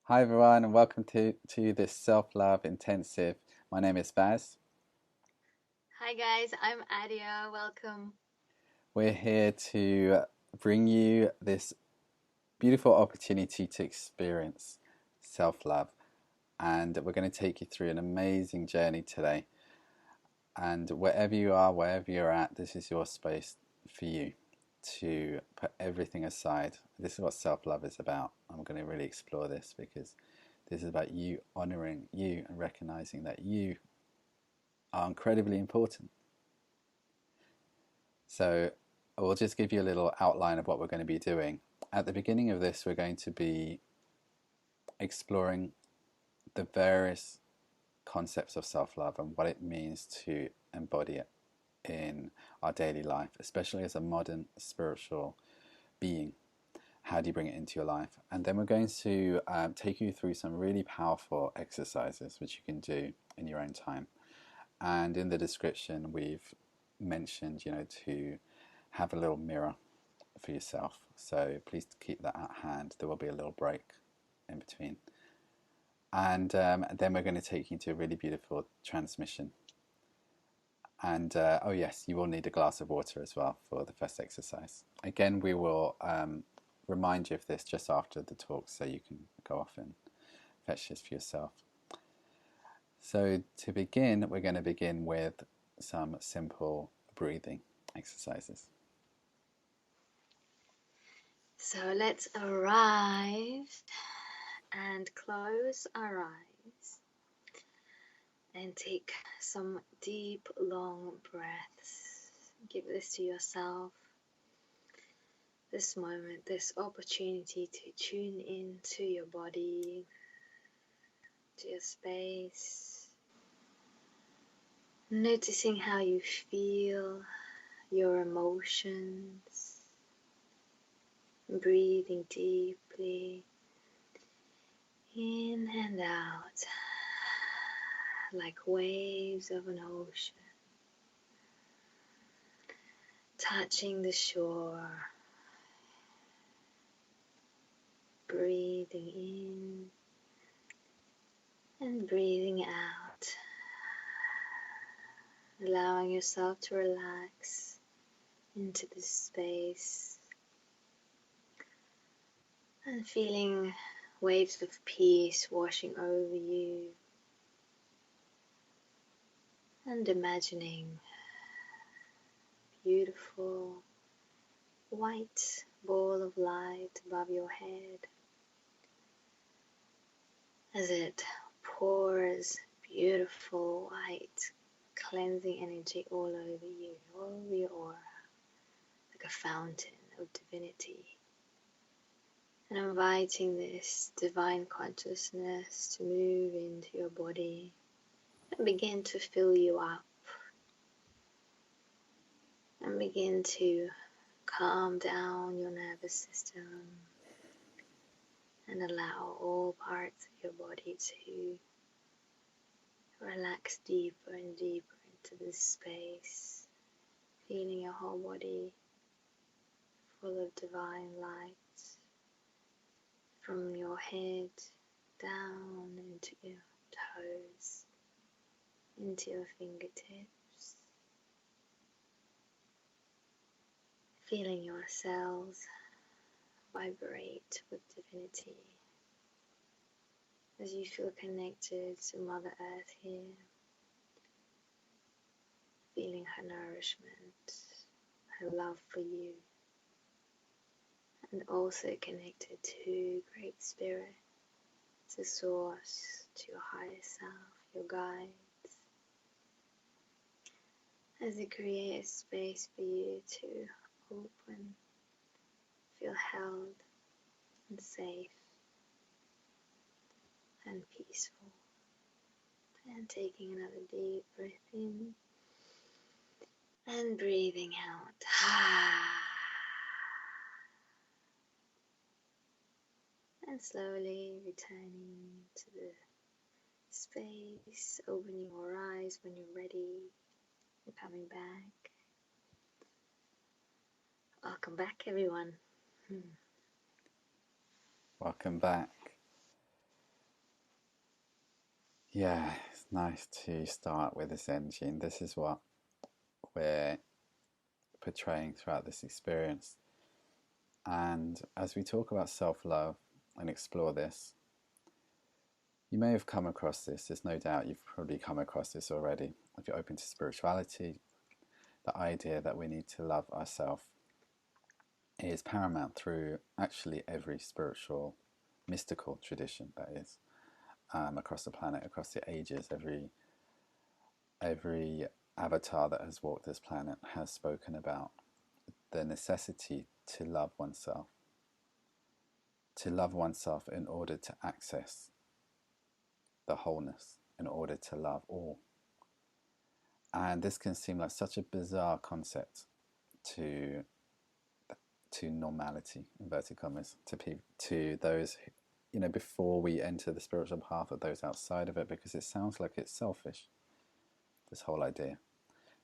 Hi everyone, and welcome to this self-love intensive. My name is Vaz. Hi guys, I'm Adya. Welcome. We're here to bring you this beautiful opportunity to experience self-love, and we're going to take you through an amazing journey today. And wherever you are, wherever you're at, this is your space for you to put everything aside. This is what self-love is about. I'm going to really explore this because this is about you honoring you and recognizing that you are incredibly important. So we'll just give you a little outline of what we're going to be doing. At the beginning of this, we're going to be exploring the various concepts of self love and what it means to embody it in our daily life, especially as a modern spiritual being. How do you bring it into your life? And then we're going to take you through some really powerful exercises which you can do in your own time. And in the description, we've mentioned, to have a little mirror for yourself. So please keep that at hand. There will be a little break in between. And then we're going to take you to a really beautiful transmission. And oh, yes, you will need a glass of water as well for the first exercise. Again, we will remind you of this just after the talk so you can go off and fetch this for yourself. So, to begin, we're going to begin with some simple breathing exercises. So let's arrive and close our eyes and take some deep, long breaths. Give this to yourself, this moment, this opportunity to tune into your body, to your space, noticing how you feel, your emotions, breathing deeply in and out like waves of an ocean, touching the shore, breathing in and breathing out, allowing yourself to relax into this space and feeling waves of peace washing over you and imagining beautiful white ball of light above your head as it pours beautiful white cleansing energy all over you, all over your aura, like a fountain of divinity. And inviting this divine consciousness to move into your body and begin to fill you up and begin to calm down your nervous system and allow all parts of your body to relax deeper and deeper into this space, feeling your whole body full of divine light from your head down into your toes, into your fingertips, feeling your cells vibrate with divinity as you feel connected to Mother Earth here, feeling her nourishment, her love for you, and also connected to Great Spirit, to Source, to your higher self, your guides, as they create a space for you to open, feel held and safe and peaceful. And taking another deep breath in and breathing out. And slowly returning to the space, opening your eyes when you're ready and coming back. Welcome back, everyone. Welcome back. Yeah, it's nice to start with this energy, and this is what we're portraying throughout this experience. And as we talk about self love and explore this, you may have come across this. There's no doubt you've probably come across this already. If you're open to spirituality, the idea that we need to love ourselves is paramount through actually every spiritual, mystical tradition that is across the planet, across the ages. Every avatar that has walked this planet has spoken about the necessity to love oneself in order to access the wholeness, in order to love all. And this can seem like such a bizarre concept to normality, inverted commas, to those, before we enter the spiritual path, or those outside of it, because it sounds like it's selfish, this whole idea,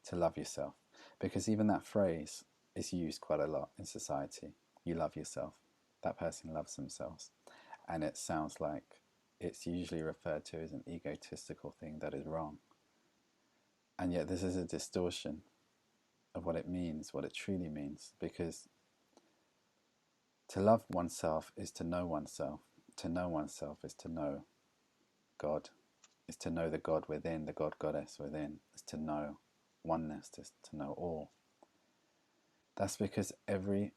to love yourself. Because even that phrase is used quite a lot in society. You love yourself. That person loves themselves. And it sounds like it's usually referred to as an egotistical thing that is wrong. And yet this is a distortion of what it means, what it truly means, because to love oneself is to know oneself. To know oneself is to know God, is to know the God within, the God Goddess within, is to know oneness, is to know all. That's because every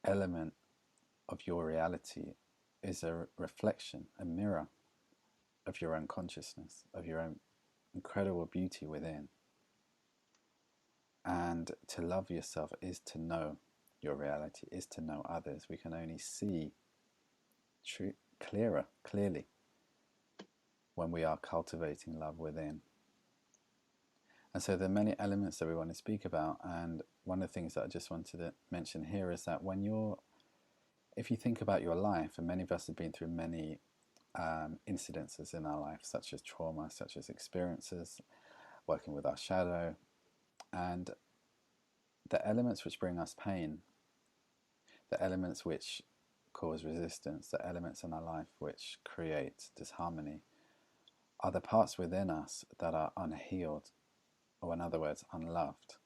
element of your reality is a reflection, a mirror of your own consciousness, of your own incredible beauty within. And to love yourself is to know your reality, is to know others. We can only see clearly, when we are cultivating love within. And so there are many elements that we want to speak about. And one of the things that I just wanted to mention here is that if you think about your life, and many of us have been through many incidences in our life, such as trauma, such as experiences, working with our shadow, and the elements which bring us pain, the elements which cause resistance, the elements in our life which create disharmony, are the parts within us that are unhealed, or in other words, unloved.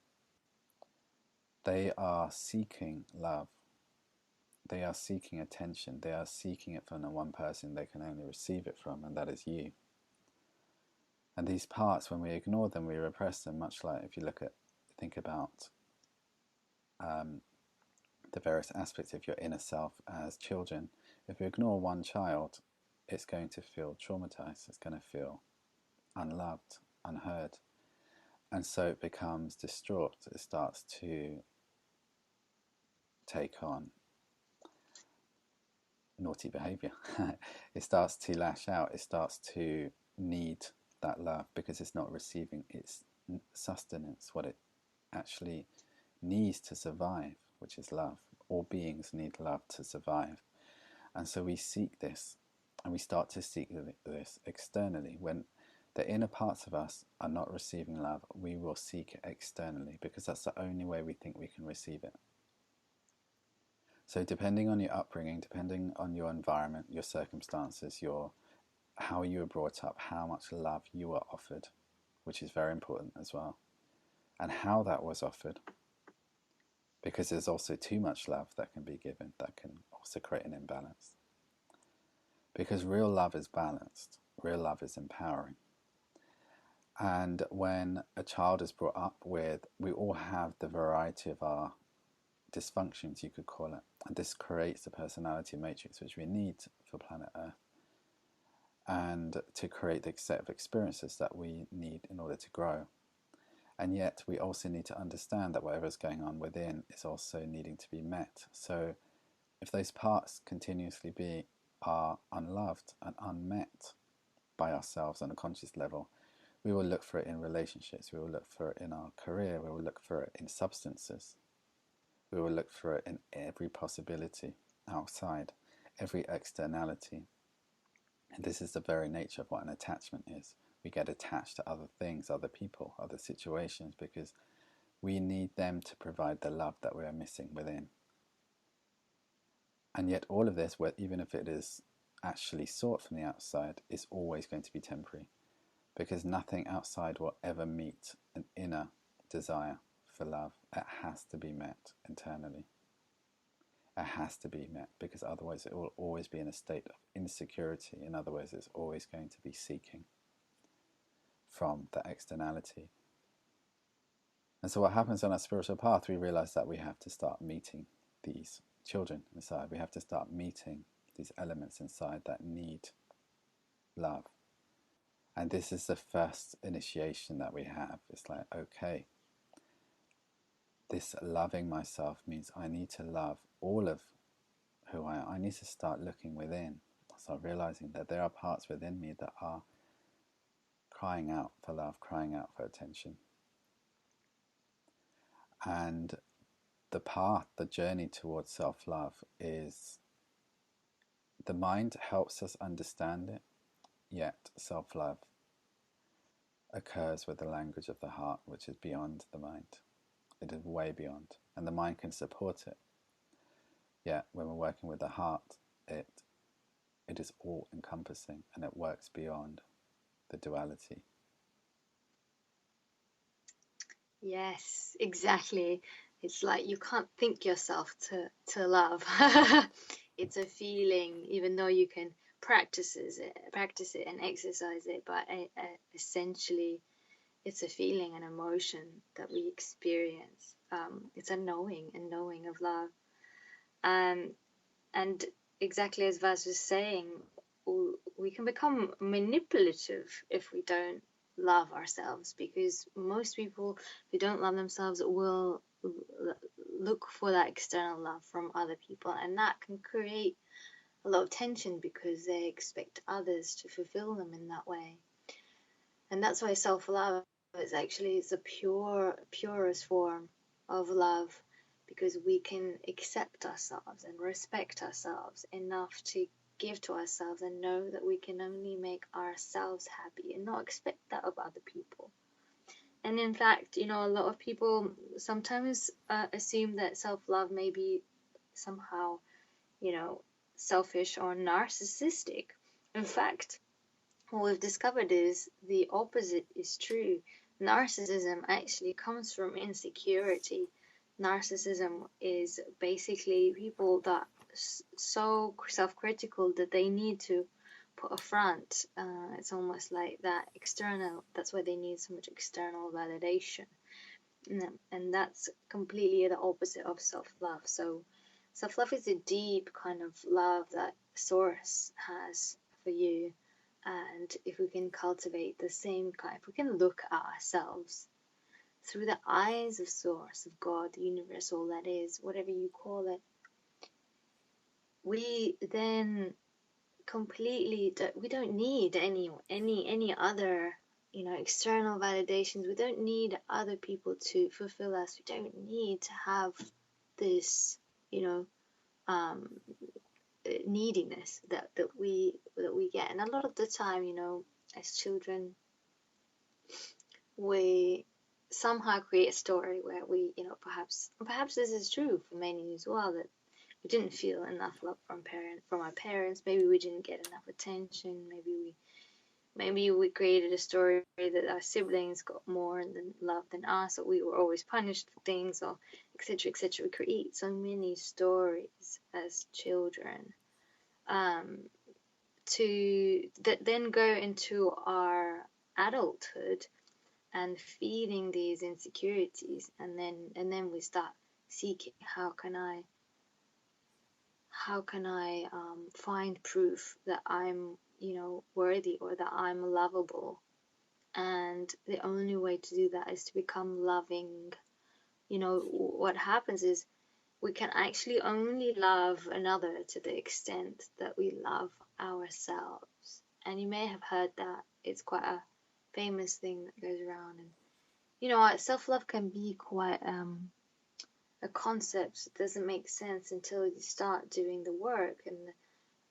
They are seeking love. They are seeking attention. They are seeking it from the one person they can only receive it from, and that is you. And these parts, when we ignore them, we repress them, much like if you think about the various aspects of your inner self as children. If we ignore one child, it's going to feel traumatized. It's going to feel unloved, unheard. And so it becomes distraught. It starts to take on naughty behavior. It starts to lash out. It starts to need that love because it's not receiving its sustenance, what it actually needs to survive, which is love. All beings need love to survive. And so we seek this, and we start to seek this externally. When the inner parts of us are not receiving love, we will seek it externally, because that's the only way we think we can receive it. So depending on your upbringing, depending on your environment, your circumstances, how you were brought up, how much love you were offered, which is very important as well, and how that was offered, because there's also too much love that can be given that can also create an imbalance. Because real love is balanced, real love is empowering. And when a child is brought up with, we all have the variety of our dysfunctions, you could call it, and this creates the personality matrix which we need for planet Earth, and to create the set of experiences that we need in order to grow. And yet we also need to understand that whatever's going on within is also needing to be met. So if those parts continuously are unloved and unmet by ourselves on a conscious level, we will look for it in relationships, we will look for it in our career, we will look for it in substances, we will look for it in every possibility outside, every externality. And this is the very nature of what an attachment is. We get attached to other things, other people, other situations, because we need them to provide the love that we are missing within. And yet all of this, even if it is actually sought from the outside, is always going to be temporary. because nothing outside will ever meet an inner desire for love. It has to be met internally. It has to be met, because otherwise it will always be in a state of insecurity. In other words, it's always going to be seeking from the externality. And so what happens on our spiritual path, we realize that we have to start meeting these children inside. We have to start meeting these elements inside that need love. And this is the first initiation that we have. It's like, okay, this loving myself means I need to love all of who I am. I need to start looking within. Start realizing that there are parts within me that are crying out for love, crying out for attention. And the path, the journey towards self-love is, the mind helps us understand it, yet self-love occurs with the language of the heart, which is beyond the mind. It is way beyond, and the mind can support it. Yet when we're working with the heart, it is all encompassing, and it works beyond the duality. Yes, exactly. It's like you can't think yourself to love. It's a feeling, even though you can practice it and exercise it, but essentially it's a feeling, an emotion that we experience. It's a knowing of love. And exactly as Vaz was saying, we can become manipulative if we don't love ourselves, because most people who don't love themselves will look for that external love from other people, and that can create a lot of tension because they expect others to fulfill them in that way. And that's why self-love is actually the purest form of love, because we can accept ourselves and respect ourselves enough to give to ourselves and know that we can only make ourselves happy and not expect that of other people. And in fact, a lot of people sometimes assume that self-love may be somehow, selfish or narcissistic. In fact, what we've discovered is the opposite is true. Narcissism actually comes from insecurity. Narcissism is basically people that so self-critical that they need to put a front. It's almost like that external. That's why they need so much external validation, and that's completely the opposite of self-love. So self-love is a deep kind of love that Source has for you. And if we can cultivate the same kind, if we can look at ourselves through the eyes of Source, of God, the universe, all that is, whatever you call it, we then completely, we don't need any other, external validations. We don't need other people to fulfill us. We don't need to have this, neediness that we get. And a lot of the time, as children, we somehow create a story where we, perhaps this is true for many as well, that we didn't feel enough love from our parents. Maybe we didn't get enough attention. Maybe we created a story that our siblings got more than love than us, or we were always punished for things, or etc. etc. We create so many stories as children, to that then go into our adulthood and feeding these insecurities, and then we start seeking, how can I find proof that I'm worthy, or that I'm lovable. And the only way to do that is to become loving. What happens is we can actually only love another to the extent that we love ourselves. And you may have heard that. It's quite a famous thing that goes around. And self-love can be quite a concept that doesn't make sense until you start doing the work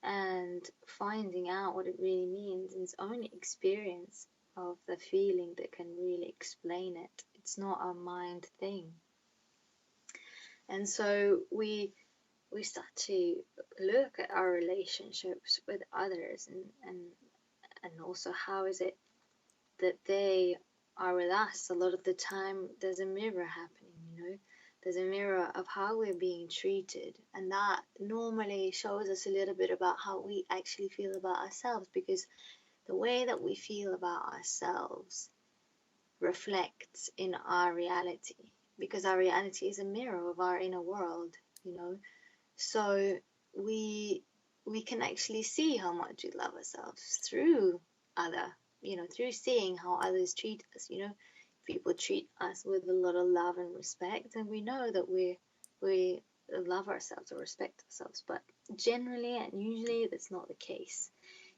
and finding out what it really means. And it's only experience of the feeling that can really explain it. It's not a mind thing. And so we start to look at our relationships with others, and also how is it that they are with us, a lot of the time there's a mirror happening, there's a mirror of how we're being treated, and that normally shows us a little bit about how we actually feel about ourselves, because the way that we feel about ourselves reflects in our reality, because our reality is a mirror of our inner world, you know. So we we can actually see how much we love ourselves through other, through seeing how others treat us. People treat us with a lot of love and respect, and we know that we love ourselves or respect ourselves. But generally and usually that's not the case.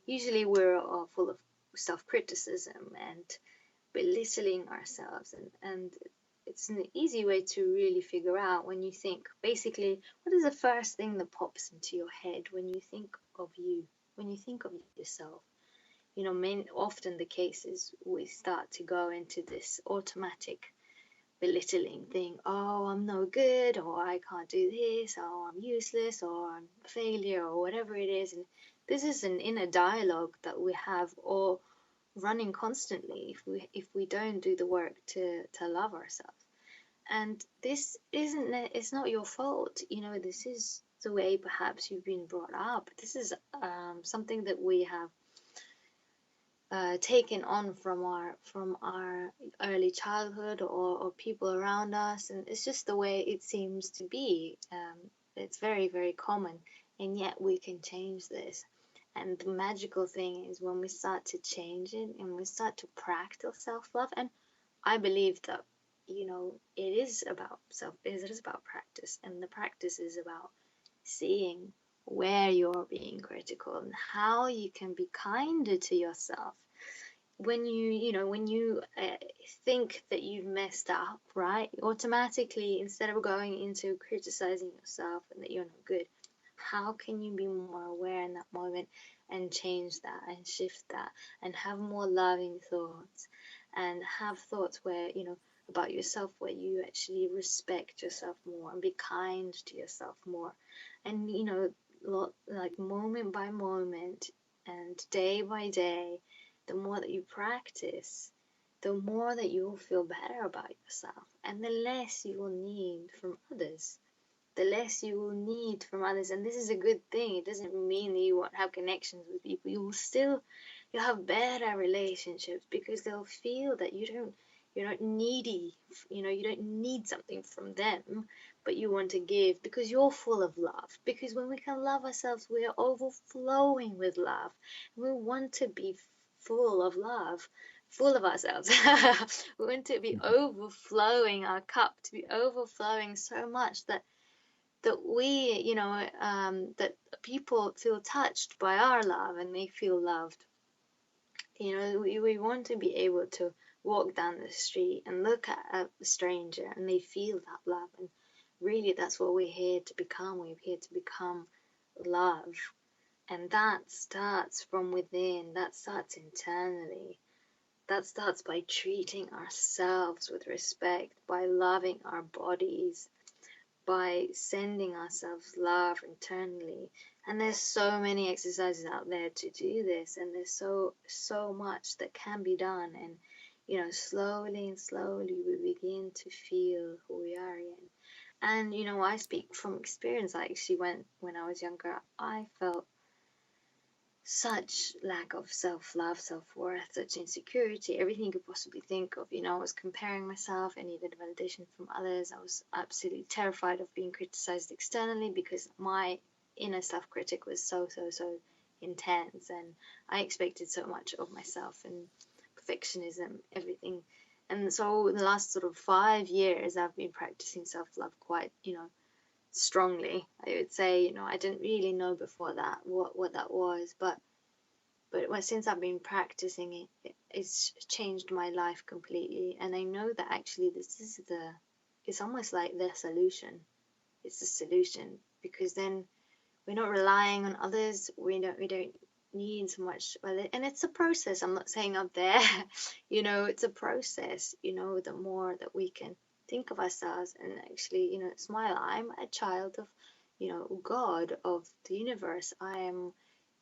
Usually we're full of self-criticism and belittling ourselves, and it's an easy way to really figure out. When you think, basically, what is the first thing that pops into your head when you think of you, when you think of yourself? Often the case is we start to go into this automatic belittling thing. Oh, I'm no good, or I can't do this, or I'm useless, or I'm a failure, or whatever it is. And this is an inner dialogue that we have, or running constantly, if we don't do the work to love ourselves. And this isn't, it's not your fault. This is the way perhaps you've been brought up. This is something that we have taken on from our early childhood, or people around us, and it's just the way it seems to be. It's very, very common, and yet we can change this. And the magical thing is when we start to change it and we start to practice self-love. And I believe that, it is about it is about practice, and the practice is about seeing where you're being critical and how you can be kinder to yourself. When you think that you've messed up, right, automatically, instead of going into criticizing yourself and that you're not good, how can you be more aware in that moment and change that and shift that and have more loving thoughts, and have thoughts where, about yourself, where you actually respect yourself more and be kind to yourself more. And, like moment by moment and day by day, the more that you practice, the more that you will feel better about yourself, and the less you will need from others. The less you will need from others. And this is a good thing. It doesn't mean that you won't have connections with people. You'll have better relationships, because they'll feel that you're not needy. You don't need something from them, but you want to give because you're full of love. Because when we can love ourselves, we are overflowing with love. We want to be full of love, full of ourselves. We want to be overflowing, our cup to be overflowing so much that we, that people feel touched by our love and they feel loved. We want to be able to walk down the street and look at a stranger and they feel that love. And really, that's what we're here to become. We're here to become love. And that starts from within, that starts internally. That starts by treating ourselves with respect, by loving our bodies, by sending ourselves love internally. And there's so many exercises out there to do this, and there's so much that can be done. And slowly and slowly we begin to feel who we are again. And I speak from experience. I actually when I was younger, I felt such lack of self-love, self-worth, such insecurity, everything you could possibly think of. I was comparing myself. I needed validation from others. I was absolutely terrified of being criticized externally, because my inner self-critic was so intense, and I expected so much of myself, and perfectionism, everything. And so in the last sort of 5 years, I've been practicing self-love quite, strongly. I would say, I didn't really know before that what that was, but since I've been practicing it, it's changed my life completely. And I know that actually it's almost like the solution. It's the solution, because then we're not relying on others. We don't need so much. And it's a process. I'm not saying up there, it's a process. The more that we can think of ourselves and actually, smile. I'm a child of, God, of the universe. I am,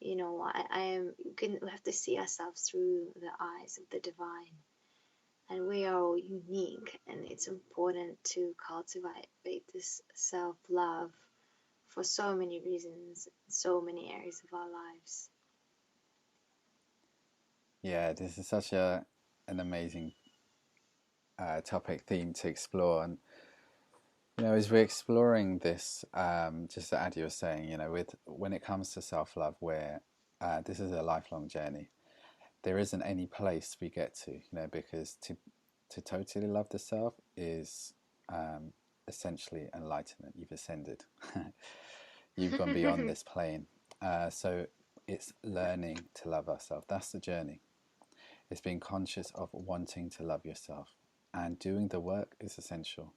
We have to see ourselves through the eyes of the divine, and we are all unique, and it's important to cultivate this self-love for so many reasons, so many areas of our lives. Yeah, this is such an amazing topic theme to explore. And as we're exploring this, just as Adya was saying, with when it comes to self-love, where this is a lifelong journey. There isn't any place we get to, because to totally love the self is essentially enlightenment. You've ascended. You've gone beyond this plane. So it's learning to love ourselves. That's the journey. It's being conscious of wanting to love yourself, and doing the work is essential.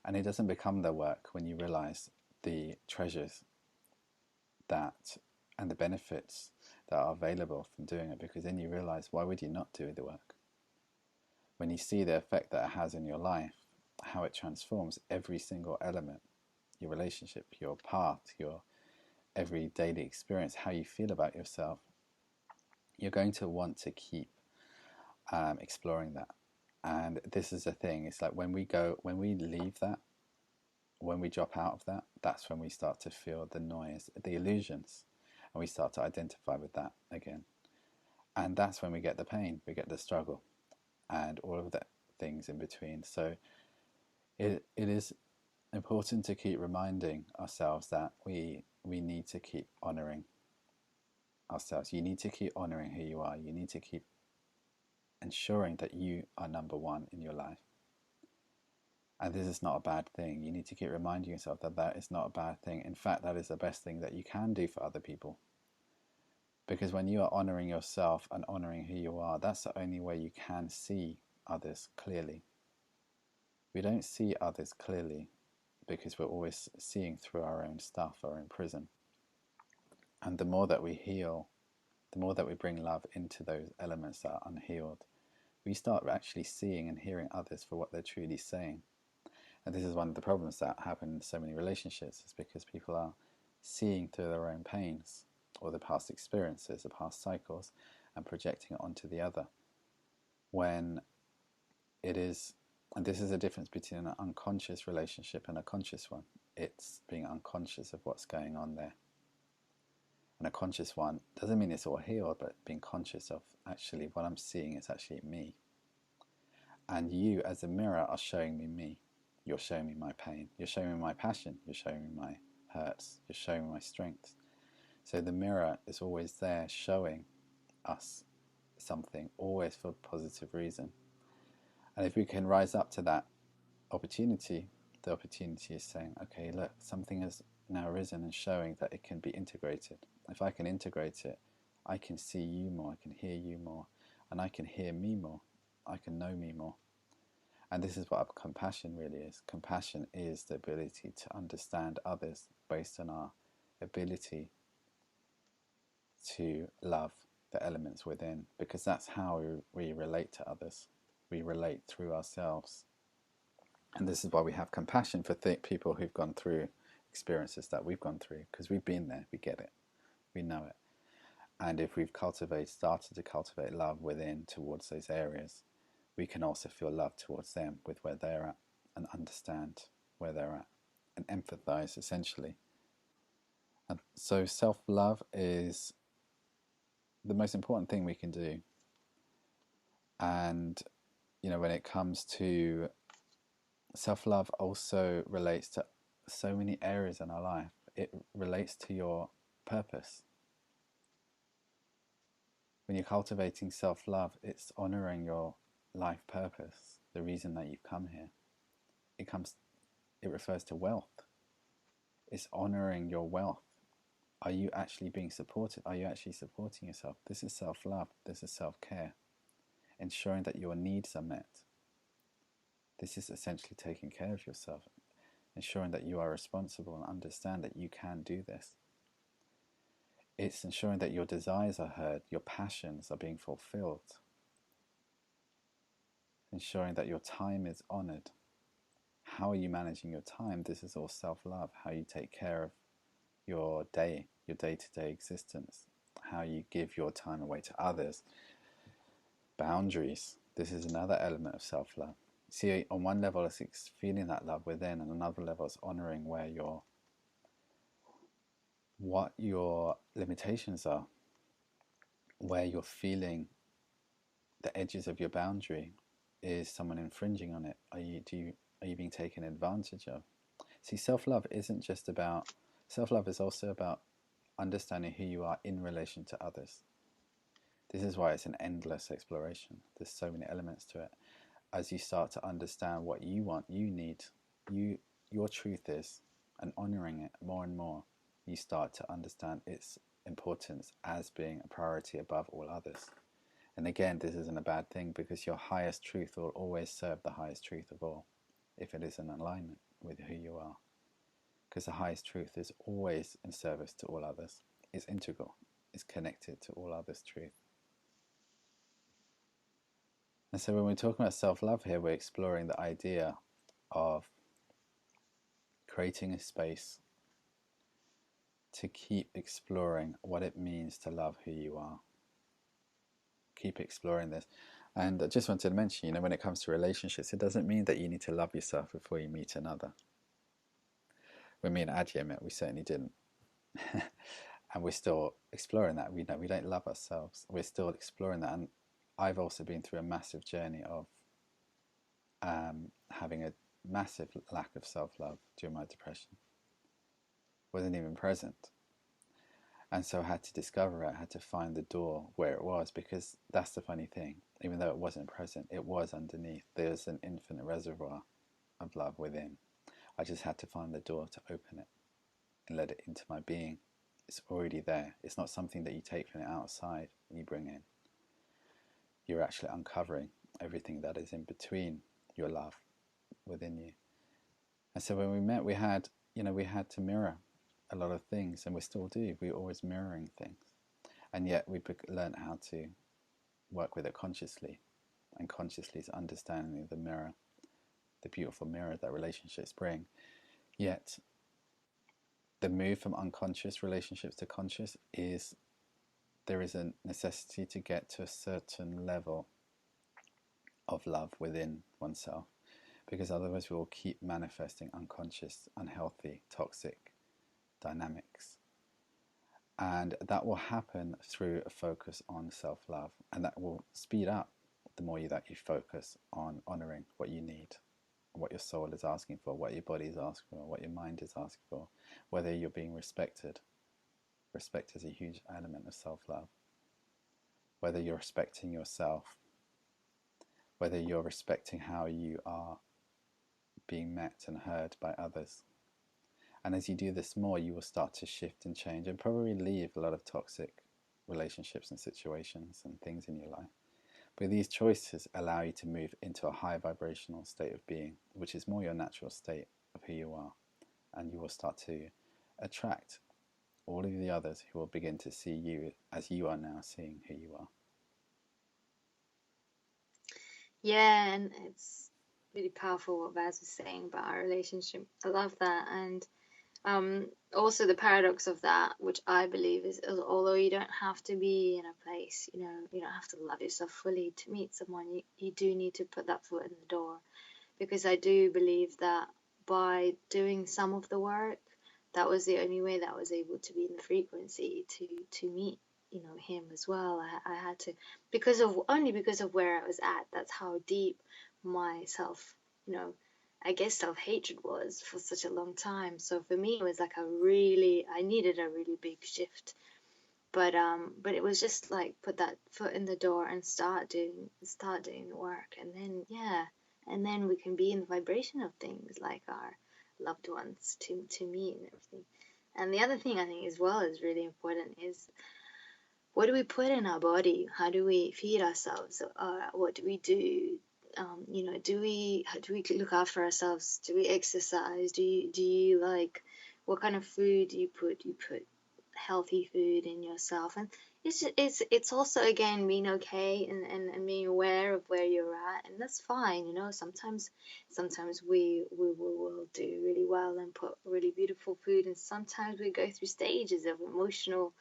And it doesn't become the work when you realize the treasures that and the benefits that are available from doing it, because then you realize, why would you not do the work? When you see the effect that it has in your life, how it transforms every single element, your relationship, your path, your every daily experience, how you feel about yourself, you're going to want to keep exploring that. And this is the thing, it's like when we leave that, when we drop out of that, that's when we start to feel the noise, the illusions, and we start to identify with that again. And that's when we get the pain, we get the struggle, and all of the things in between. So it is important to keep reminding ourselves that we need to keep honoring ourselves. You need to keep honoring who you are. You need to keep ensuring that you are number one in your life. And this is not a bad thing. You need to keep reminding yourself that that is not a bad thing. In fact, that is the best thing that you can do for other people. Because when you are honoring yourself and honoring who you are, that's the only way you can see others clearly. We don't see others clearly because we're always seeing through our own stuff, our own prison. And the more that we heal, the more that we bring love into those elements that are unhealed, we start actually seeing and hearing others for what they're truly saying. And this is one of the problems that happen in so many relationships, is because people are seeing through their own pains or the past experiences, the past cycles, and projecting it onto the other. When it is, and this is a difference between an unconscious relationship and a conscious one. It's being unconscious of what's going on there. And a conscious one doesn't mean it's all healed, but being conscious of actually what I'm seeing is actually me. And you, as a mirror, are showing me me. You're showing me my pain. You're showing me my passion. You're showing me my hurts. You're showing me my strengths. So the mirror is always there showing us something, always for a positive reason. And if we can rise up to that opportunity, the opportunity is saying, okay, look, something has now risen and showing that it can be integrated. If I can integrate it, I can see you more, I can hear you more, and I can hear me more, I can know me more. And this is what compassion really is. Compassion is the ability to understand others based on our ability to love the elements within, because that's how we relate to others. We relate through ourselves. And this is why we have compassion for people who've gone through experiences that we've gone through, because we've been there, we get it, we know it. And if we've started to cultivate love within towards those areas, we can also feel love towards them with where they're at, and understand where they're at, and empathize essentially. And so self-love is the most important thing we can do. And when it comes to self-love, also relates to so many areas in our life. It relates to your purpose. When you're cultivating self-love, it's honoring your life purpose, the reason that you've come here. It refers to wealth. It's honoring your wealth. Are you actually being supported? Are you actually supporting yourself? This is self-love. This is self-care. Ensuring that your needs are met. This is essentially taking care of yourself. Ensuring that you are responsible and understand that you can do this. It's ensuring that your desires are heard, your passions are being fulfilled. Ensuring that your time is honored. How are you managing your time? This is all self-love. How you take care of your day, your day-to-day existence. how you give your time away to others. Boundaries. This is another element of self-love. See, on one level, it's feeling that love within, and another level is honoring what your limitations are, where you're feeling the edges of your boundary. Is someone infringing on it? Are you being taken advantage of? See, self-love isn't just about self-love is also about understanding who you are in relation to others. This is why it's an endless exploration. There's so many elements to it. As you start to understand what you want, you need, your truth is, and honoring it more and more, you start to understand its importance as being a priority above all others. And again, this isn't a bad thing, because your highest truth will always serve the highest truth of all, if it is in alignment with who you are. Because the highest truth is always in service to all others. It's integral. It's connected to all others' truth. And so when we're talking about self-love here, we're exploring the idea of creating a space to keep exploring what it means to love who you are. Keep exploring this. And I just wanted to mention, when it comes to relationships, it doesn't mean that you need to love yourself before you meet another. When me and Adya met, we certainly didn't. And we're still exploring that. We don't love ourselves. We're still exploring that. And I've also been through a massive journey of having a massive lack of self-love during my depression. Wasn't even present. And so I had to discover it. I had to find the door where it was, because that's the funny thing. Even though it wasn't present, it was underneath. There's an infinite reservoir of love within. I just had to find the door to open it and let it into my being. It's already there. It's not something that you take from the outside and you bring in. You're actually uncovering everything that is in between your love within you. And so when we met, we had to mirror a lot of things, and we still do. We're always mirroring things. And yet we learned how to work with it consciously, and consciously is understanding the mirror, the beautiful mirror that relationships bring. Yet the move from unconscious relationships to conscious there is a necessity to get to a certain level of love within oneself, because otherwise we will keep manifesting unconscious, unhealthy, toxic dynamics. And that will happen through a focus on self-love, and that will speed up the more that you focus on honoring what you need, what your soul is asking for, what your body is asking for, what your mind is asking for, whether you're being respected. Respect is a huge element of self-love. Whether you're respecting yourself, whether you're respecting how you are being met and heard by others. And as you do this more, you will start to shift and change, and probably leave a lot of toxic relationships and situations and things in your life. But these choices allow you to move into a high vibrational state of being, which is more your natural state of who you are. And you will start to attract all of the others who will begin to see you as you are now seeing who you are. Yeah, and it's really powerful what Vaz was saying about our relationship. I love that. And also the paradox of that, which I believe is, although you don't have to be in a place, you don't have to love yourself fully to meet someone, you do need to put that foot in the door. Because I do believe that by doing some of the work, that was the only way that I was able to be in the frequency to meet him as well. I had to, because of where I was at. That's how deep my self I guess self-hatred was for such a long time. So for me it was like I needed a really big shift. But it was just like put that foot in the door and start doing the work, and then and then we can be in the vibration of things like our loved ones to meet and everything. And the other thing I think as well is really important is, what do we put in our body? How do we feed ourselves? What do we do? Do we look after ourselves? Do we exercise? Do you like, what kind of food do you put? You put healthy food in yourself, and it's also again being okay and being aware of where you're at, and that's fine. Sometimes we will do really well and put really beautiful food, and sometimes we go through stages of emotional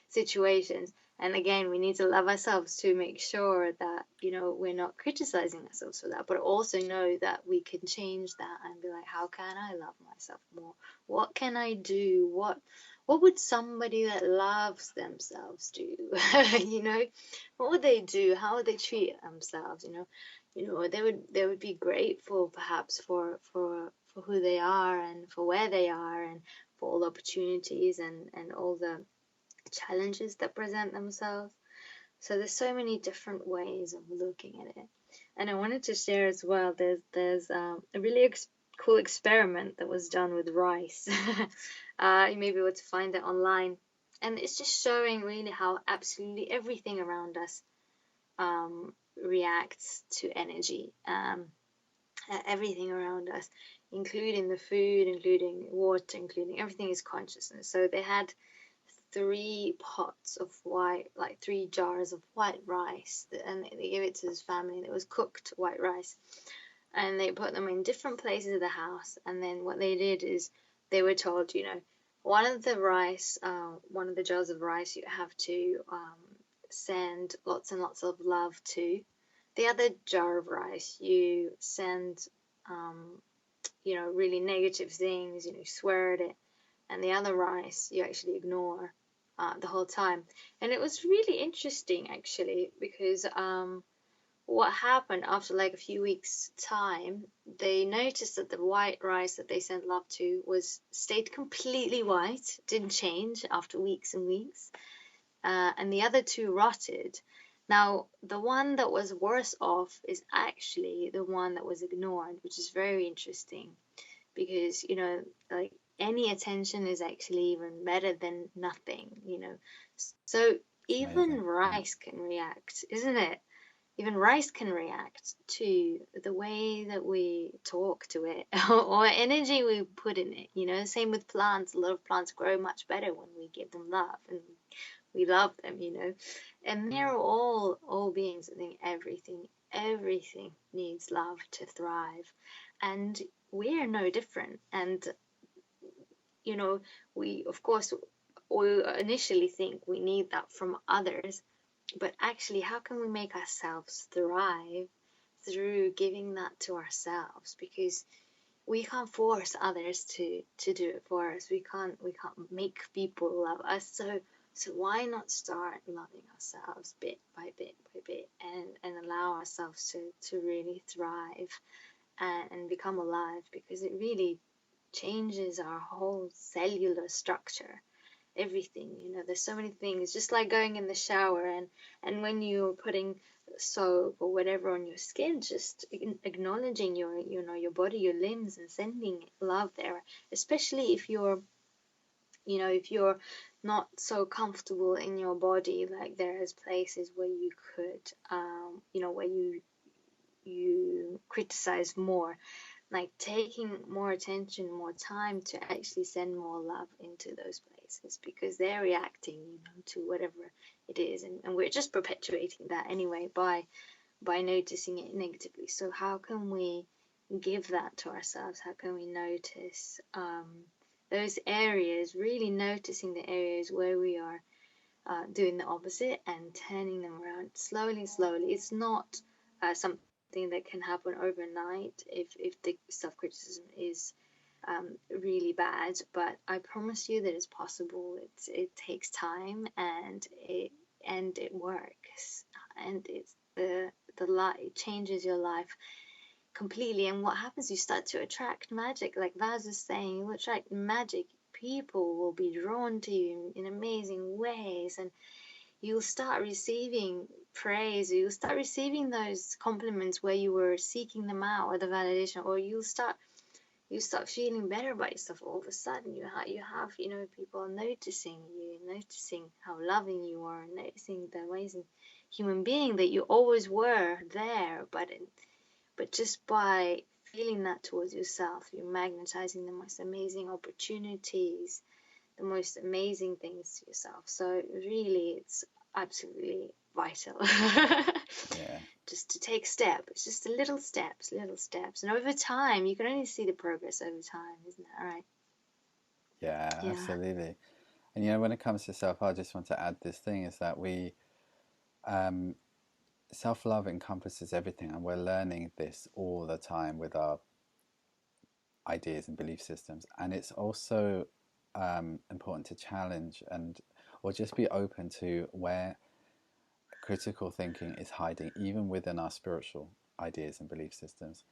situations. And again, we need to love ourselves to make sure that, we're not criticizing ourselves for that, but also know that we can change that and be like, how can I love myself more? What can I do? What would somebody that loves themselves do? What would they do? How would they treat themselves? They would be grateful perhaps for who they are and for where they are and for all the opportunities and all the challenges that present themselves. So there's so many different ways of looking at it. And I wanted to share as well, there's a really cool experiment that was done with rice. You may be able to find it online. And it's just showing really how absolutely everything around us reacts to energy. Everything around us, including the food, including water, including everything is consciousness. So they had 3 jars of white rice, and they gave it to his family, and it was cooked white rice. And they put them in different places of the house. And then what they did is they were told, one of the jars of rice you have to send lots and lots of love to. The other jar of rice, you send, really negative things, swear at it. And the other rice, you actually ignore the whole time. And it was really interesting, actually, because what happened after like a few weeks' time, they noticed that the white rice that they sent love to stayed completely white, didn't change after weeks and weeks. And the other two rotted. Now, the one that was worse off is actually the one that was ignored, which is very interesting because, like any attention is actually even better than nothing, So It's even amazing. Yeah. rice can react, isn't it? Even rice can react to the way that we talk to it or energy we put in it, Same with plants. A lot of plants grow much better when we give them love and we love them. And they're all beings. I think everything needs love to thrive, and we are no different. And we, of course, we initially think we need that from others, but actually, how can we make ourselves thrive through giving that to ourselves? Because we can't force others to do it for us. We can't make people love us. So why not start loving ourselves bit by bit by bit and allow ourselves to really thrive and become alive, because it really changes our whole cellular structure, everything. There's so many things, just like going in the shower and when you're putting soap or whatever on your skin, just acknowledging your body, your limbs, and sending love there, especially if you're not so comfortable in your body. Like, there's places where you could where you criticize more, like taking more attention, more time to actually send more love into those places, because they're reacting, to whatever it is, and we're just perpetuating that anyway by noticing it negatively. So how can we give that to ourselves? How can we notice those areas, really noticing the areas where we are doing the opposite and turning them around slowly, slowly. It's not something that can happen overnight if the self-criticism is really bad, but I promise you that it's possible. It takes time, and it works, and it's the light, it changes your life completely. And what happens, you start to attract magic, like Vaz is saying. You attract magic. People will be drawn to you in amazing ways, and you'll start receiving praise, or you'll start receiving those compliments where you were seeking them out, or the validation, or you start feeling better about yourself. All of a sudden you have people noticing you, noticing how loving you are, noticing the amazing human being that you always were there, but just by feeling that towards yourself, you're magnetizing the most amazing opportunities, the most amazing things to yourself. So really, it's absolutely vital Yeah. just to take steps. It's just little steps, and over time, you can only see the progress over time, isn't that right? Yeah, Yeah. absolutely. And when it comes to self-love, I just want to add this thing is that um, self-love encompasses everything, and we're learning this all the time with our ideas and belief systems. And it's also important to challenge and or just be open to where critical thinking is hiding, even within our spiritual ideas and belief systems.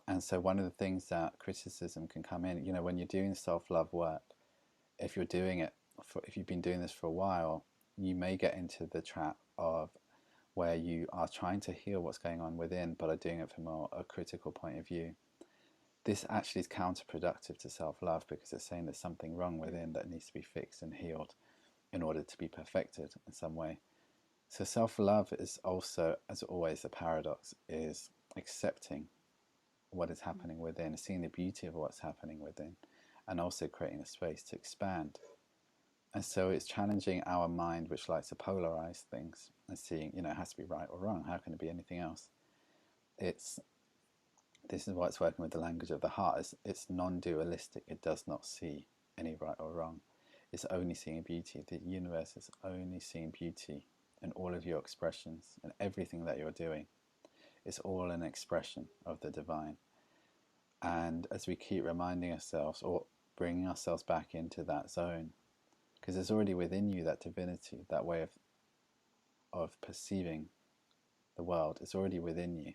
And so, one of the things that criticism can come in, when you're doing self-love work, if you're doing it, if you've been doing this for a while, you may get into the trap of where you are trying to heal what's going on within, but are doing it from a critical point of view. This actually is counterproductive to self-love because it's saying there's something wrong within that needs to be fixed and healed in order to be perfected in some way. So self-love is also, as always, the paradox is accepting what is happening within, seeing the beauty of what's happening within, and also creating a space to expand. And so it's challenging our mind, which likes to polarize things and seeing, it has to be right or wrong. How can it be anything else? This is why it's working with the language of the heart. It's non-dualistic. It does not see any right or wrong. It's only seeing beauty. The universe is only seeing beauty in all of your expressions and everything that you're doing. It's all an expression of the divine. And as we keep reminding ourselves or bringing ourselves back into that zone, because it's already within you, that divinity, that way of perceiving the world, it's already within you.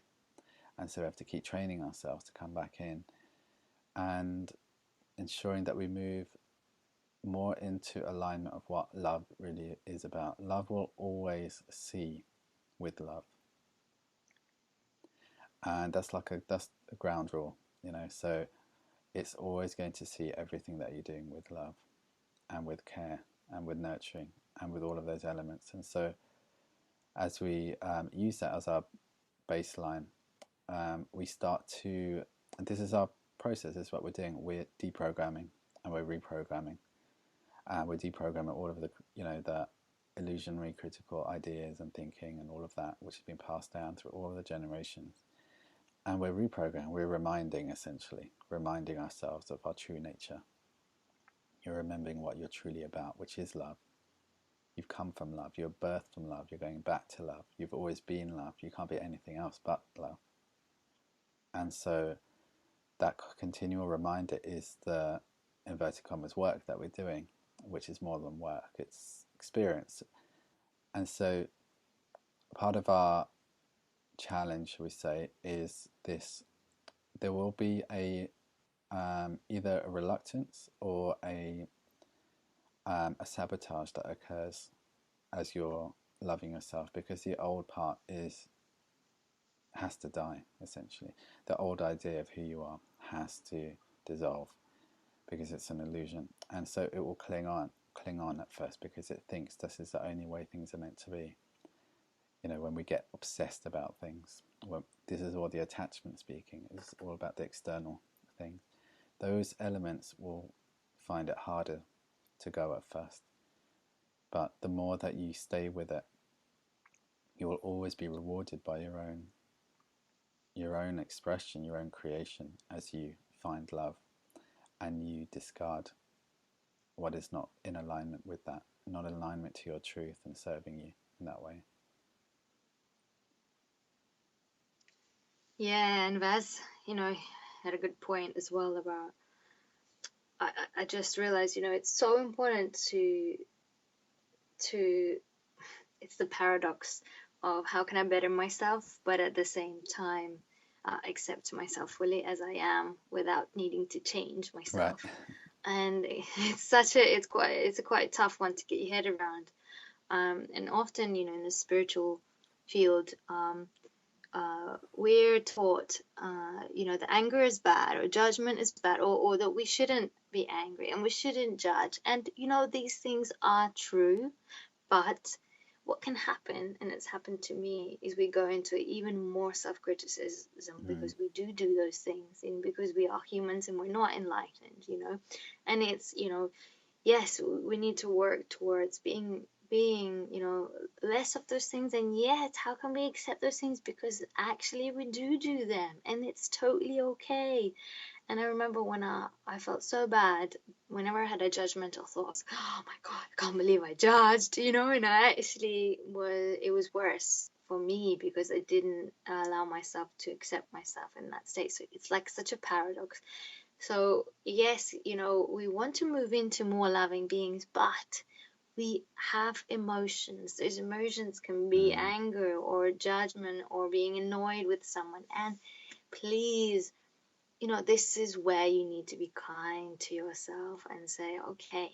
And so we have to keep training ourselves to come back in and ensuring that we move more into alignment of what love really is about. Love will always see with love. And that's a ground rule, so it's always going to see everything that you're doing with love and with care and with nurturing and with all of those elements. And so as we use that as our baseline, we start to, and this is our process, this is what we're doing, we're deprogramming and we're reprogramming. We're deprogramming all of the illusionary critical ideas and thinking and all of that, which has been passed down through all of the generations. And we're reprogramming, we're reminding ourselves of our true nature. You're remembering what you're truly about, which is love. You've come from love, you're birthed from love, you're going back to love, you've always been love, you can't be anything else but love. And so that continual reminder is the inverted commas work that we're doing, which is more than work, it's experience. And so part of our challenge, shall we say, is this: there will be either a reluctance or a sabotage that occurs as you're loving yourself, because the old part has to die, essentially. The old idea of who you are has to dissolve because it's an illusion. And so it will cling on at first because it thinks this is the only way things are meant to be. When we get obsessed about things, this is all the attachment speaking, it's all about the external things. Those elements will find it harder to go at first. But the more that you stay with it, you will always be rewarded by your own expression, your own creation, as you find love and you discard what is not in alignment with that, not in alignment to your truth and serving you in that way. Yeah, and Vaz, had a good point as well about. I just realized, it's so important to. It's the paradox of how can I better myself, but at the same time, accept myself fully as I am without needing to change myself. Right. And it's a quite tough one to get your head around. And often, in the spiritual field, we're taught, that anger is bad or judgment is bad, or that we shouldn't be angry and we shouldn't judge. And, these things are true, but what can happen, and it's happened to me, is we go into even more self-criticism because we do those things, and because we are humans and we're not enlightened, and it's, yes, we need to work towards being being, less of those things. And yet, how can we accept those things? Because actually we do them, and it's totally okay. And I remember when I felt so bad whenever I had a judgmental thought. I was like, oh my God, I can't believe I judged, and I actually it was worse for me because I didn't allow myself to accept myself in that state. So it's like such a paradox. So yes, we want to move into more loving beings, but we have emotions. Those emotions can be Mm. anger or judgment or being annoyed with someone. And please, this is where you need to be kind to yourself and say, okay,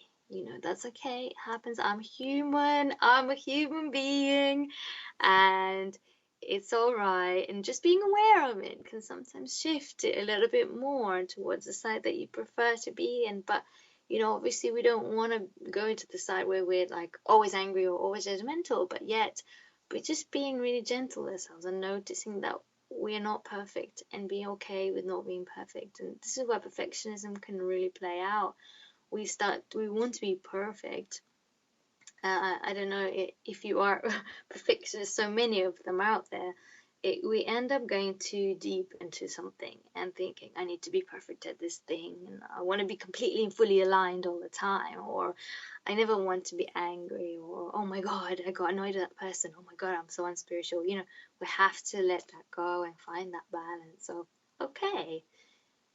that's okay. It happens. I'm human. I'm a human being. And it's all right. And just being aware of it can sometimes shift it a little bit more towards the side that you prefer to be in. But, obviously we don't want to go into the side where we're like always angry or always judgmental, but yet we're just being really gentle with ourselves and noticing that we are not perfect and being okay with not being perfect. And this is where perfectionism can really play out. We want to be perfect. I don't know if you are perfectionists, so many of them out there. We end up going too deep into something and thinking, I need to be perfect at this thing, and I want to be completely and fully aligned all the time, or I never want to be angry, or oh my God, I got annoyed at that person. Oh my God, I'm so unspiritual. We have to let that go and find that balance of, okay,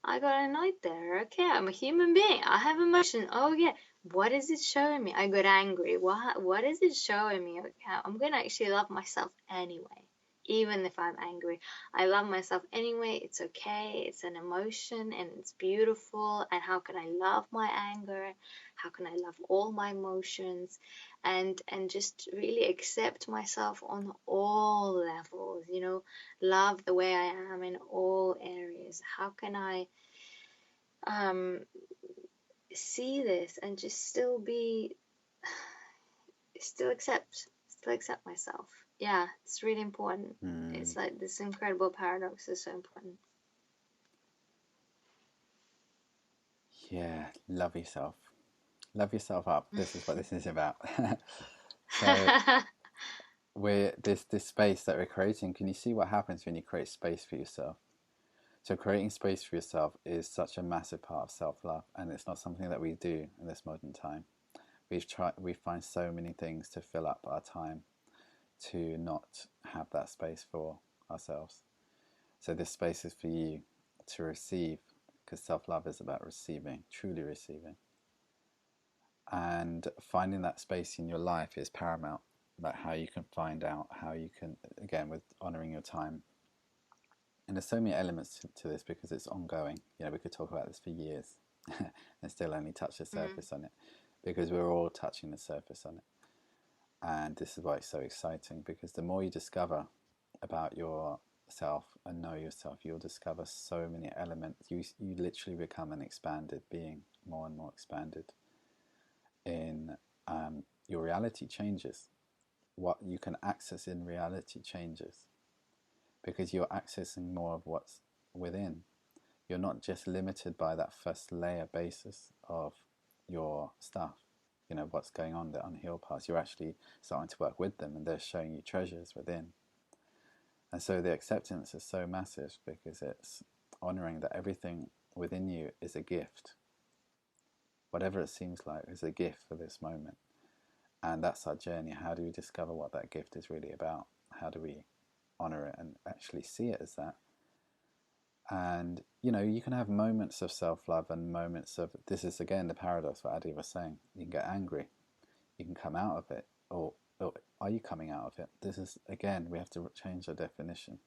I got annoyed there. Okay, I'm a human being. I have emotion. Oh yeah. What is it showing me? I got angry. What is it showing me? Okay, I'm gonna actually love myself anyway, even if I'm angry. I love myself anyway. It's okay. It's an emotion and it's beautiful. And how can I love my anger? How can I love all my emotions? And just really accept myself on all levels, love the way I am in all areas. How can I um, see this and just still accept myself. Yeah, it's really important. Mm. It's like this incredible paradox is so important. Yeah, love yourself. Love yourself up. This is what this is about. So we're this space that we're creating. Can you see what happens when you create space for yourself? So creating space for yourself is such a massive part of self-love, and it's not something that we do in this modern time. We find so many things to fill up our time to not have that space for ourselves. So this space is for you to receive, because self-love is about receiving, truly receiving. And finding that space in your life is paramount. Like how you can find out, how you can, again, with honoring your time. And there's so many elements to this because it's ongoing. We could talk about this for years and still only touch the Mm. surface on it, because we're all touching the surface on it. And this is why it's so exciting, because the more you discover about yourself and know yourself, you'll discover so many elements. You literally become an expanded being, more and more expanded. In your reality changes. What you can access in reality changes, because you're accessing more of what's within. You're not just limited by that first layer basis of your stuff, what's going on, the unhealed parts. You're actually starting to work with them, and they're showing you treasures within. And so the acceptance is so massive, because it's honoring that everything within you is a gift. Whatever it seems like is a gift for this moment. And that's our journey. How do we discover what that gift is really about? How do we honor it and actually see it as that? And you can have moments of self-love and moments of, this is again the paradox what Adi was saying. You can get angry, you can come out of it, or are you coming out of it? This is, again, we have to change our definition,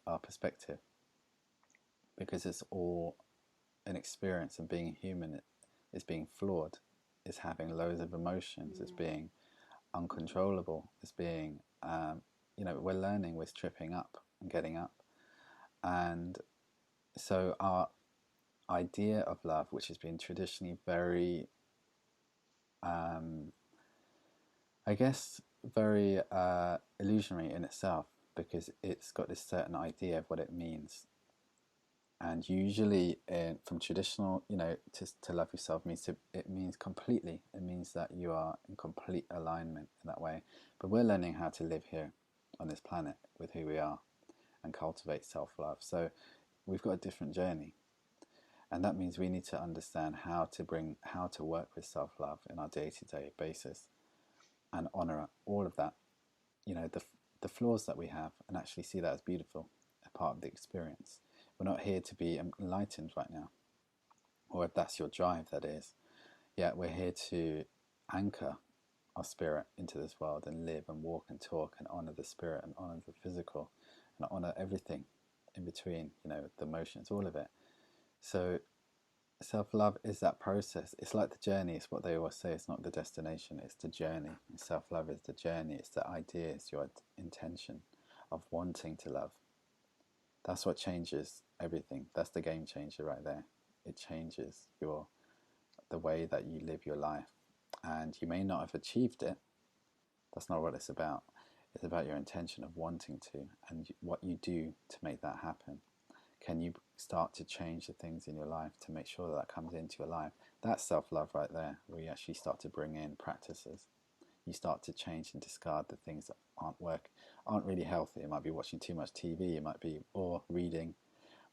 our perspective, because it's all an experience, and being human is being flawed, is having loads of emotions, is being uncontrollable, is being, we're learning, we're tripping up and getting up. And so our idea of love, which has been traditionally very, I guess, very illusionary in itself, because it's got this certain idea of what it means. And usually, from traditional, to love yourself it means completely. It means that you are in complete alignment in that way. But we're learning how to live here on this planet with who we are and cultivate self-love. So we've got a different journey, and that means we need to understand how to work with self-love in our day-to-day basis and honor all of that, the flaws that we have, and actually see that as beautiful, a part of the experience. We're not here to be enlightened right now, or if that's your drive, that is. Yeah, we're here to anchor our spirit into this world and live and walk and talk and honor the spirit and honor the physical and honor everything in between, the emotions, all of it. So self-love is that process. It's like the journey. It's what they always say. It's not the destination, it's the journey. And self-love is the journey. It's the idea. It's your intention of wanting to love. That's what changes everything. That's the game changer right there. It changes the way that you live your life. And you may not have achieved it. That's not what it's about. It's about your intention of wanting to and what you do to make that happen. Can you start to change the things in your life to make sure that comes into your life? That's self-love right there, where you actually start to bring in practices. You start to change and discard the things that aren't really healthy. It might be watching too much TV, it might be, or reading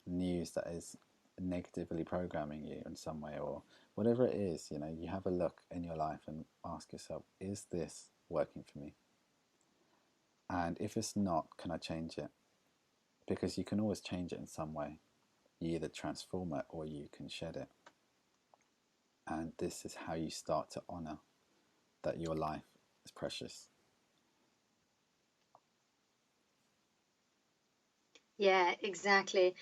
news that is negatively programming you in some way, or whatever it is. You have a look in your life and ask yourself, is this working for me? And if it's not, can I change it? Because you can always change it in some way. You either transform it or you can shed it. And this is how you start to honor that your life is precious. Yeah, exactly.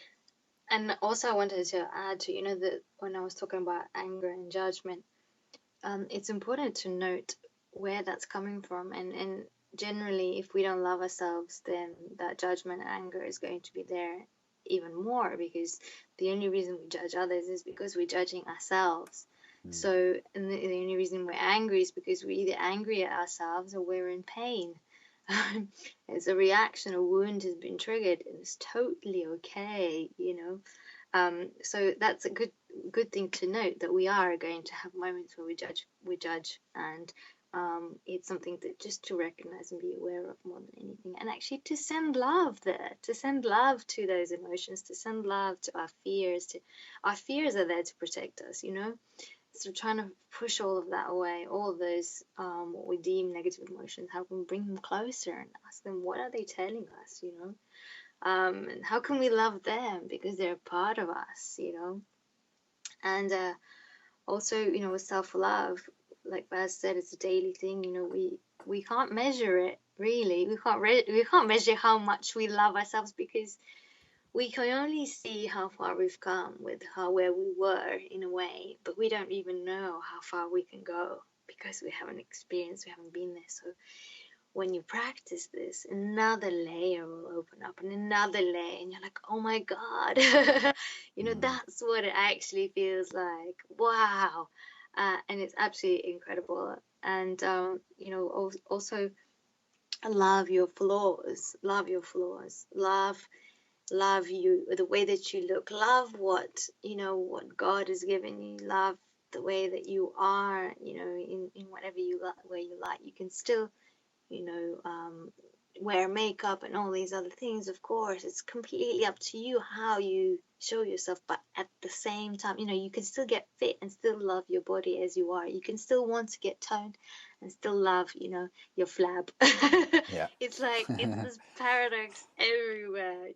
And also, I wanted to add to, that when I was talking about anger and judgment, it's important to note where that's coming from. And generally, if we don't love ourselves, then that judgment and anger is going to be there even more, because the only reason we judge others is because we're judging ourselves. So, and the only reason we're angry is because we're either angry at ourselves or we're in pain. It's a reaction, a wound has been triggered, and it's totally okay, So that's a good thing to note, that we are going to have moments where we judge, and it's something that just to recognize and be aware of more than anything, and actually to send love there, to send love to those emotions, to send love to our fears. Our fears are there to protect us, So trying to push all of that away, all of those what we deem negative emotions, how can we bring them closer and ask them, what are they telling us, and how can we love them because they're a part of us, And also, with self-love, like Vaz said, it's a daily thing. We can't measure it, really. We can't measure how much we love ourselves, because we can only see how far we've come with where we were, in a way, but we don't even know how far we can go because we haven't experienced, we haven't been there. So when you practice this, another layer will open up, and another layer, and you're like, oh my God, that's what it actually feels like. Wow. And it's absolutely incredible. And, also love your flaws, love you, the way that you look, love what God has given you, love the way that you are, in whatever where you like. You can still, wear makeup and all these other things. Of course, it's completely up to you how you show yourself, but at the same time, you can still get fit and still love your body as you are. You can still want to get toned and still love, your flab. Yeah. It's like, it's this paradox everywhere.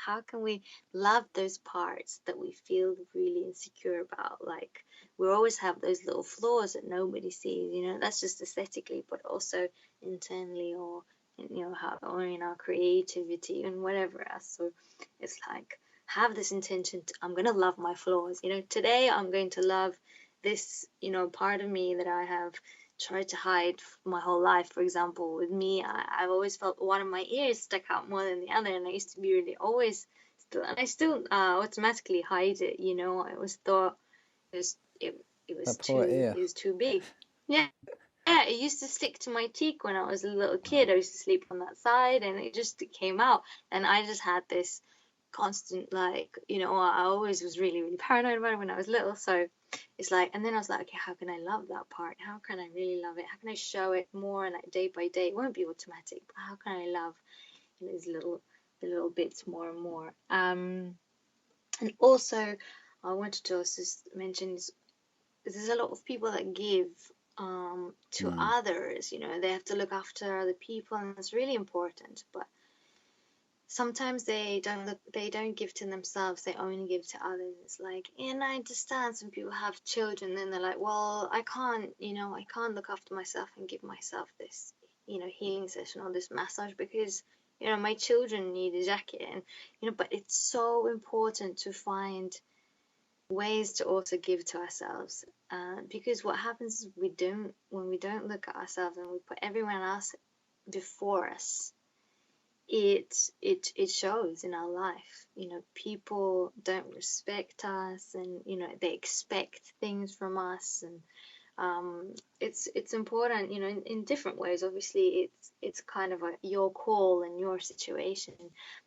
How can we love those parts that we feel really insecure about? Like, we always have those little flaws that nobody sees, that's just aesthetically, but also internally, or how, or in our creativity and whatever else. So it's like, have this intention I'm gonna love my flaws. Today I'm going to love this part of me that I have tried to hide my whole life. For example, with me, I've always felt one of my ears stuck out more than the other, and I used to be really always still, and I still automatically hide it. I always thought it was it, That poor ear. it was too big. Yeah. Yeah, it used to stick to my cheek when I was a little kid. I used to sleep on that side, and it just came out. And I just had this constant, like, I always was really, really paranoid about it when I was little. So it's like, and then I was like, okay, how can I love that part? How can I really love it? How can I show it more, like day by day? It won't be automatic, but how can I love these the little bits more and more? And also, I wanted to also mention is there's a lot of people that give to Mm. others. They have to look after other people, and it's really important. But sometimes they don't give to themselves, they only give to others. It's like, and I understand some people have children and they're like, well, I can't look after myself and give myself this healing session or this massage because my children need a jacket. And but it's so important to find ways to also give to ourselves, because what happens is when we don't look at ourselves and we put everyone else before us, it shows in our life. People don't respect us, and they expect things from us. And it's important, in different ways. Obviously, it's kind of your call and your situation,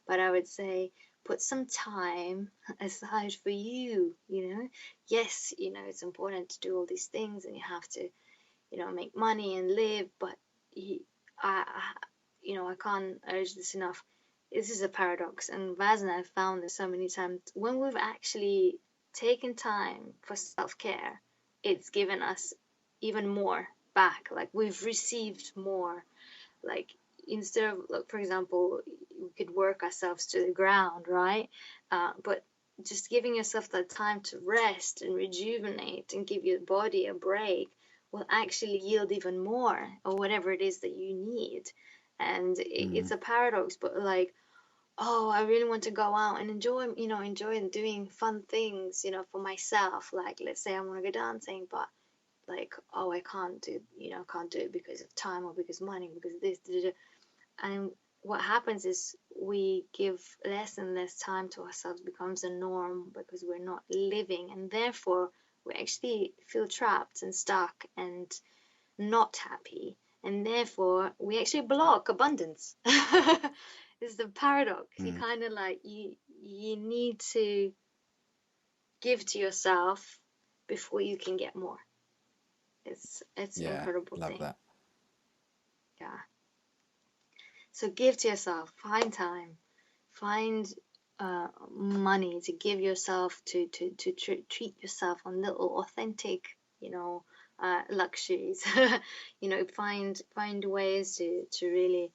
but I would say put some time aside for you. Yes, it's important to do all these things, and you have to make money and live, but I can't urge this enough. This is a paradox, and Vaz and I have found this so many times. When we've actually taken time for self-care, it's given us even more back. Like, we've received more. Like, instead of, like, for example, we could work ourselves to the ground, right? But just giving yourself that time to rest and rejuvenate and give your body a break will actually yield even more, or whatever it is that you need. And Mm. it's a paradox, but like, oh, I really want to go out and enjoy doing fun things, for myself. Like, let's say I want to go dancing, but like, oh, I can't do it because of time or because of money, because of this, da, da, da. And what happens is we give less and less time to ourselves, becomes a norm because we're not living, and therefore we actually feel trapped and stuck and not happy, and therefore we actually block abundance. It's the paradox. You Mm. kind of like, you need to give to yourself before you can get more. It's an Yeah, incredible love thing. that. Yeah. So give to yourself, find time, find money to give yourself, to treat yourself on little authentic, luxuries. Find ways to really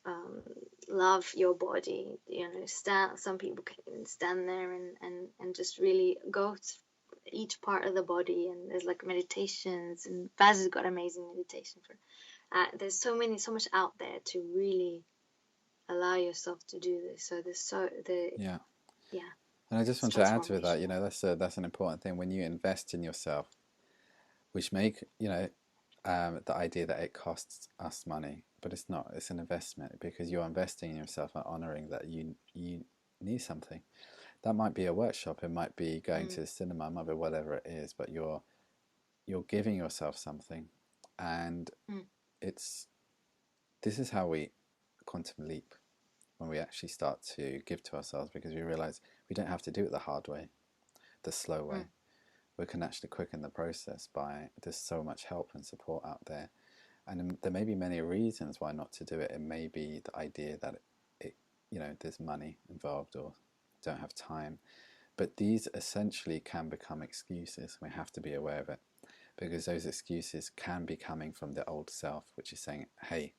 um, love your body. Stand. Some people can even stand there and just really go through each part of the body. And there's like meditations, and Vaz has got amazing meditation for. There's so much out there to really allow yourself to do this. So there's so the Yeah. yeah, And I just it's want to add to that, transformational. that's an important thing when you invest in yourself, which make, the idea that it costs us money, but it's not. It's an investment because you're investing in yourself and honoring that you need something. That might be a workshop, it might be going Mm, to the cinema, it might be whatever it is, but you're giving yourself something, and mm, it's this is how we quantum leap when we actually start to give to ourselves because we realize we don't have to do it the hard way, the slow way. mm, We can actually quicken the process by there's so much help and support out there. And there may be many reasons why not to do it. It may be the idea that there's money involved or don't have time. But these essentially can become excuses. We have to be aware of it because those excuses can be coming from the old self, which is saying, hey,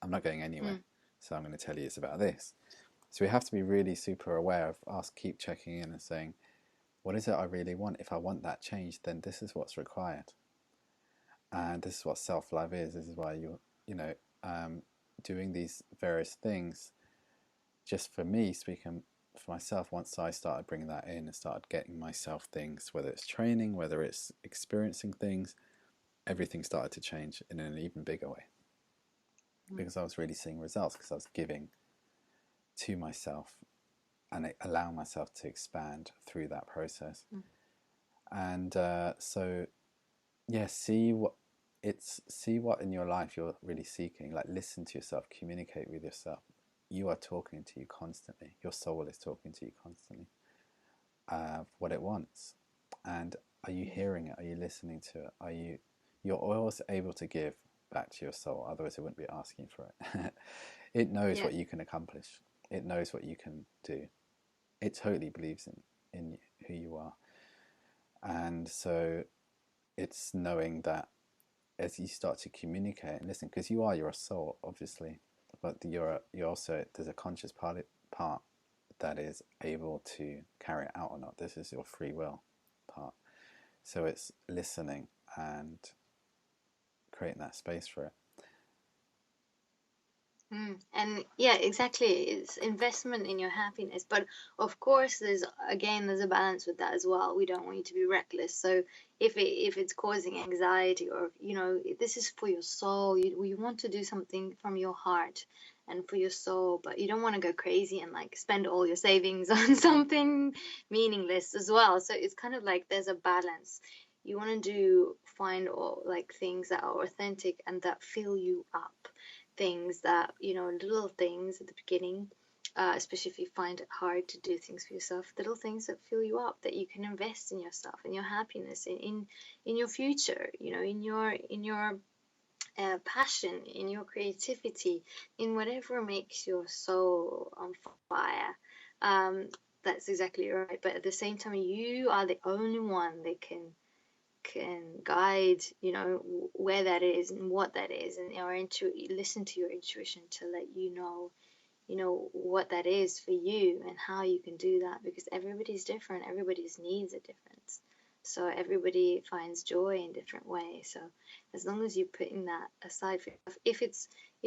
I'm not going anywhere. mm, So I'm going to tell you it's about this. So we have to be really super aware of us, keep checking in and saying, what is it I really want? If I want that change, then this is what's required. And this is what self-love is. This is why you know, doing these various things. Just for me, speaking for myself, once I started bringing that in and started getting myself things, whether it's training, whether it's experiencing things, everything started to change in an even bigger way mm, because I was really seeing results because I was giving to myself and allowing myself to expand through that process. mm, And so, yeah, see what in your life you're really seeking. Like, listen to yourself, communicate with yourself, you are talking to you constantly. Your soul is talking to you constantly what it wants. And are you hearing it? Are you listening to it? You're always able to give back to your soul, otherwise it wouldn't be asking for it. It knows Yeah. what you can accomplish. It knows what you can do. It totally believes in who you are. And so it's knowing that as you start to communicate and listen, because you are your soul, obviously, but you're also, there's a conscious part that is able to carry it out or not. This is your free will part. So it's listening and creating that space for it. And yeah, exactly. It's investment in your happiness. But of course, there's a balance with that as well. We don't want you to be reckless. So if it's causing anxiety, or this is for your soul. You want to do something from your heart and for your soul, but you don't want to go crazy and like spend all your savings on something meaningless as well. So it's kind of like there's a balance. You want to find all like things that are authentic and that fill you up, things that, little things at the beginning, especially if you find it hard to do things for yourself, little things that fill you up, that you can invest in yourself, in your happiness, in your future, in your passion, in your creativity, in whatever makes your soul on fire. That's exactly right. But at the same time, you are the only one that can guide, where that is and what that is, and listen to your intuition to let what that is for you and how you can do that, because everybody's different, everybody's needs are different, so everybody finds joy in different ways. So as long as you're putting that aside for yourself, if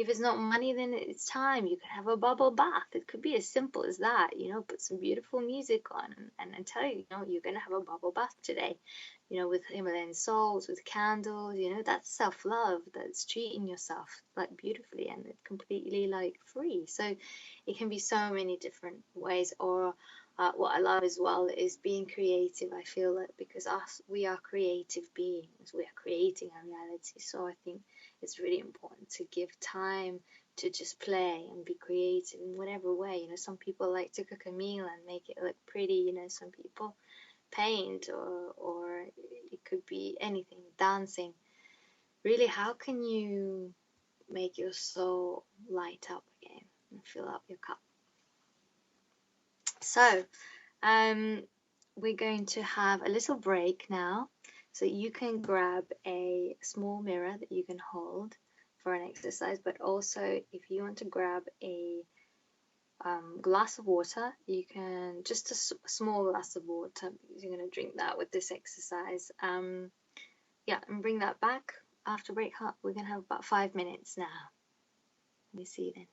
it's not money, then it's time. You can have a bubble bath. It could be as simple as that. Put some beautiful music on and tell you're gonna have a bubble bath today, with Himalayan salts, with candles. That's self-love. That's treating yourself like beautifully and completely like free. So it can be so many different ways. Or what I love as well is being creative. I feel that because we are creative beings, we are creating our reality. So I think it's really important to give time to just play and be creative in whatever way. Some people like to cook a meal and make it look pretty. Some people paint, or it could be anything, dancing. Really, how can you make your soul light up again and fill up your cup? So we're going to have a little break now, so you can grab a small mirror that you can hold for an exercise, but also if you want to grab a glass of water, you can just a small glass of water, because you're going to drink that with this exercise. Yeah, and bring that back after break. We're going to have about 5 minutes now. Let me see you then.